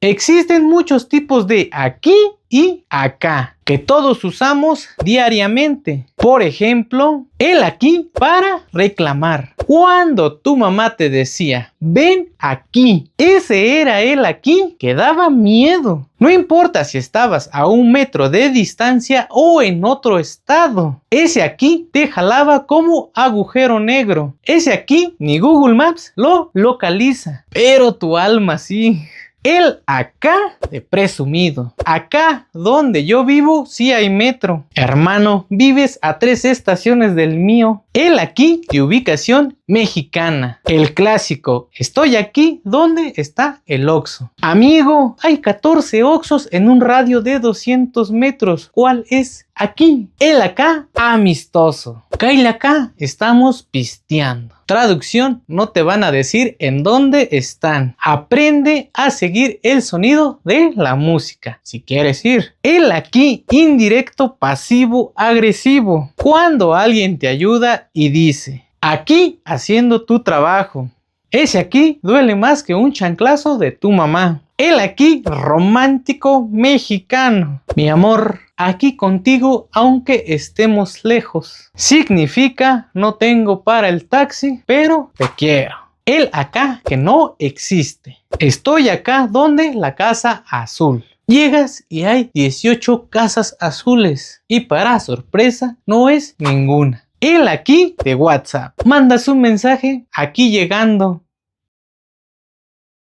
Existen muchos tipos de aquí y acá, que todos usamos diariamente. Por ejemplo, el aquí para reclamar. Cuando tu mamá te decía, ven aquí, ese era el aquí que daba miedo. No importa si estabas a 1 metro de distancia o en otro estado. Ese aquí te jalaba como agujero negro. Ese aquí ni Google Maps lo localiza. Pero tu alma sí. El acá de presumido. Acá donde yo vivo sí hay metro. Hermano, vives a 3 estaciones del mío. El aquí de ubicación mexicana. El clásico. Estoy aquí donde está el Oxxo. Amigo, hay 14 Oxxos en un radio de 200 metros. ¿Cuál es? Aquí. El acá amistoso. Cáile acá. Estamos pisteando. Traducción, no te van a decir en dónde están. Aprende a seguir el sonido de la música, si quieres ir. El aquí indirecto pasivo agresivo. Cuando alguien te ayuda y dice, aquí haciendo tu trabajo. Ese aquí duele más que un chanclazo de tu mamá. El aquí romántico mexicano. Mi amor, aquí contigo aunque estemos lejos. Significa no tengo para el taxi, pero te quiero. El acá que no existe. Estoy acá donde la casa azul. Llegas y hay 18 casas azules. Y para sorpresa no es ninguna. El aquí de WhatsApp. Mandas un mensaje aquí llegando.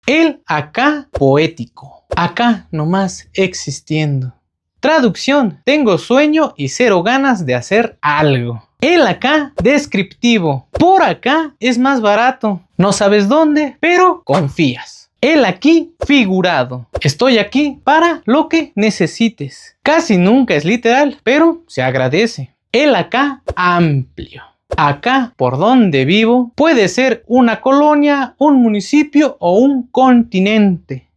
El acá poético. Acá nomás existiendo. Traducción. Tengo sueño y 0 ganas de hacer algo. El acá descriptivo. Por acá es más barato. No sabes dónde, pero confías. El aquí figurado. Estoy aquí para lo que necesites. Casi nunca es literal, pero se agradece. El acá amplio. Acá, por donde vivo, puede ser una colonia, un municipio o un continente.